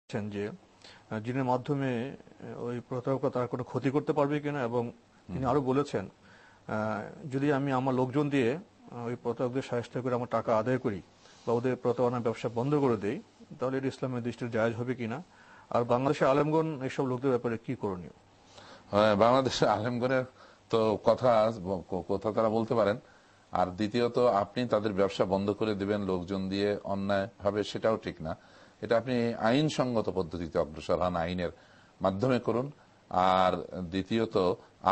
বলেছেন যে জিনের মাধ্যমে ওই প্রতারকরা তার কোনো ক্ষতি করতে পারবে কিনা, এবং তিনি আরো বলেছেন যদি আমি আমার লোকজন দিয়ে ওই প্রতারকদের সাহায্য করে আমার টাকা আদায় করি বা ওদের প্রতারণা ব্যবসা বন্ধ করে দেই, তাহলে এটা ইসলামের দৃষ্টিতে জায়েজ হবে কিনা, আর বাংলাদেশের আলেমগণ এইসব লোকদের ব্যাপারে কি করণীয়? বাংলাদেশের আলেমগণের তো কথা কথা তারা বলতে পারেন। আর দ্বিতীয়ত, আপনি তাদের ব্যবসা বন্ধ করে দিবেন লোকজন দিয়ে অন্যায় ভাবে, সেটাও ঠিক না। এটা আপনি আইনসঙ্গত পদ্ধতিতে অগ্রসর হন, আইনের মাধ্যমে করুন। আর দ্বিতীয়ত,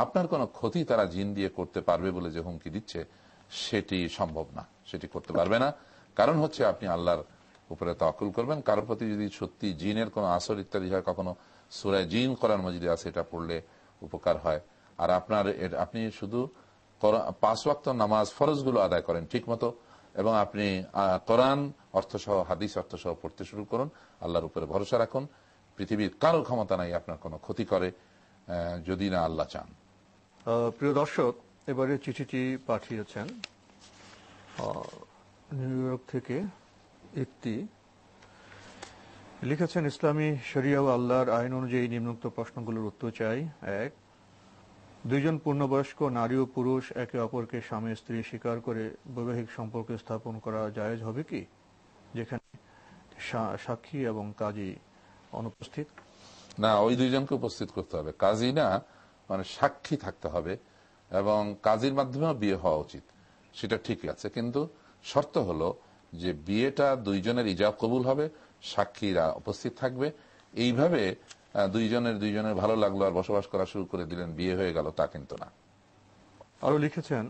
আপনার কোনো ক্ষতি তারা জিন দিয়ে করতে পারবে বলে যে হুমকি দিচ্ছে, সেটি সম্ভব না, সেটি করতে পারবে না। কারণ হচ্ছে আপনি আল্লাহর উপরে তাওয়াক্কুল করবেন। কারোর প্রতি যদি সত্যি জিনের কোনো আসর ইত্যাদি হয়, কখনো সূরা জিন কোরআন মাজিদে আছে, এটা পড়লে উপকার হয়। আর আপনি শুধু 5 ওয়াক্ত নামাজ ফরজগুলো আদায় করেন ঠিক মতো, এবং আপনি কোরআন অর্থসহ হাদিস অর্থসহ পড়তে শুরু করুন, আল্লাহর উপরে ভরসা রাখুন। পৃথিবীর কারো ক্ষমতা নাই আপনার কোনো ক্ষতি করে, যদি না আল্লাহ চান। প্রিয় দর্শক, এবারে চিঠিটি পাঠিয়েছেন নিউ ইয়র্ক থেকে একটি, লিখেছেন ইসলামী শরিয়া ও আল্লাহর আইন অনুযায়ী নিম্নোক্ত প্রশ্নগুলোর উত্তর চাই। 1, দুইজন পূর্ণবয়স্ক নারী ও পুরুষ একে অপরকে স্বামী স্ত্রী স্বীকার করে বৈবাহিক সম্পর্ক স্থাপন করা জায়েজ হবে কি, যেখানে সাক্ষী এবং কাজী অনুপস্থিত? না, ওই দুইজনকে উপস্থিত করতে হবে, কাজী না, মানে সাক্ষী থাকতে হবে, এবং কাজীর মাধ্যমেও বিয়ে হওয়া উচিত, সেটা ঠিক আছে। কিন্তু শর্ত হলো যে বিয়েটা দুইজনের ইজাব কবুল হবে, সাক্ষীরা উপস্থিত থাকবে। এইভাবে দুইজনের ভালো লাগলো আর বসবাস করা শুরু করে দিলেন, বিয়ে হয়ে গেল, তা কিন্তু না। আরো লিখেছেন,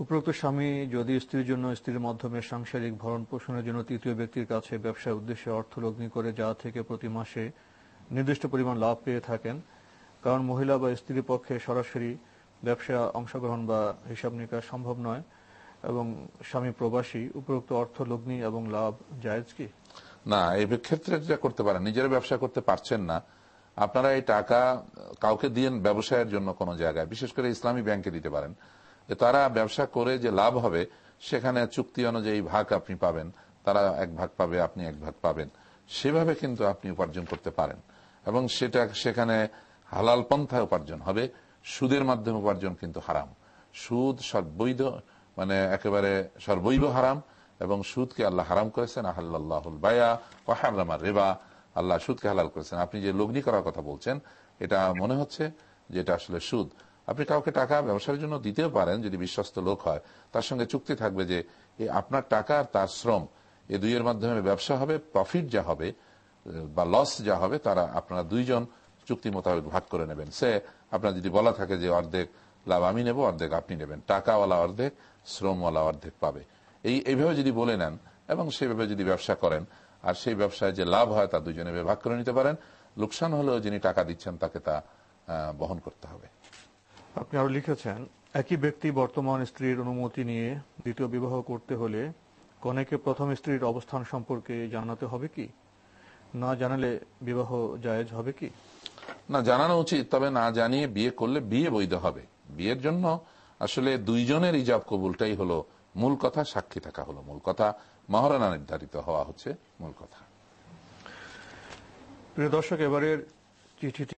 উপরোক্ত স্বামী যদি স্ত্রীর জন্য স্ত্রীর মাধ্যমে সাংসারিক ভরণ পোষণের জন্য তৃতীয় ব্যক্তির কাছে ব্যবসার উদ্দেশ্যে অর্থ লগ্নি করে যা থেকে প্রতি মাসে নির্দিষ্ট পরিমাণ লাভ পেয়ে থাকেন, কারণ মহিলা বা স্ত্রীর পক্ষে সরাসরি ব্যবসা অংশগ্রহণ বা হিসাব নিকাশ সম্ভব নয় এবং স্বামী প্রবাসী, উপরোক্ত অর্থ লগ্নি এবং লাভ জায়েজ কি? না, এই ক্ষেত্রে যেটা করতে পারেন, নিজের ব্যবসা করতে পারছেন না, আপনারা এই টাকা কাউকে দিয়ে ব্যবসায়ের জন্য কোনো জায়গায়, বিশেষ করে ইসলামী ব্যাংকে দিতে পারেন। তারা ব্যবসা করে যে লাভ হবে, সেখানে চুক্তি অনুযায়ী ভাগ আপনি পাবেন, তারা 1 ভাগ পাবে, আপনি 1 ভাগ পাবেন। সেভাবে কিন্তু আপনি উপার্জন করতে পারেন, এবং সেখানে হালাল পন্থায় উপার্জন হবে। সুদের মাধ্যমে উপার্জন কিন্তু হারাম। সুদ সর্বৈধ, মানে একেবারে সর্বৈব হারাম, এবং সুদকে আল্লাহ হারাম করেছেন। আহাল্লাহুল বায়া ওয়া হারামা রিবা, আল্লাহ সুদকে হালাল করেছেন। আপনি যে লগ্নি করার কথা বলছেন, এটা মনে হচ্ছে যে এটা আসলে সুদ। আপনি কাউকে টাকা ব্যবসার জন্য দিতেও পারেন, যদি বিশ্বস্ত লোক হয়, তার সঙ্গে চুক্তি থাকবে যে আপনার টাকা আর তার শ্রম, এই দুইয়ের মাধ্যমে ব্যবসা হবে, প্রফিট যা হবে বা লস যা হবে, তারা আপনারা দুইজন চুক্তি মোতাবেক ভাগ করে নেবেন। সে আপনার যদি বলা থাকে যে অর্ধেক লাভ আমি নেব, অর্ধেক আপনি নেবেন, টাকাওয়ালা অর্ধেক, শ্রমওয়ালা অর্ধেক পাবে, এইভাবে যদি বলে নেন এবং সেইভাবে যদি ব্যবসা করেন, আর সেই ব্যবসায় যে লাভ হয় তা দুইজনে ভাগ করে নিতে পারেন। লোকসান হলেও যিনি টাকা দিচ্ছেন তাকে তা বহন করতে হবে। আপনি আরো লিখেছেন, একই ব্যক্তি বর্তমান স্ত্রীর অনুমতি নিয়ে দ্বিতীয় বিবাহ করতে হলে কনেকে প্রথম স্ত্রীর অবস্থান সম্পর্কে জানাতে হবে কি? না জানালে বিবাহ জায়েজ হবে কি? না, জানানো উচিত, তবে না জানিয়ে বিয়ে করলে বিয়ে বৈধ হবে। বিয়ের জন্য আসলে দুইজনের ইজাব কবুলটাই হলো মূল কথা, সাক্ষী থাকা হলো মূল কথা, মহারণা নির্ধারিত হওয়া হচ্ছে মূল কথা। প্রিয় দর্শক, এবারের চিঠিটি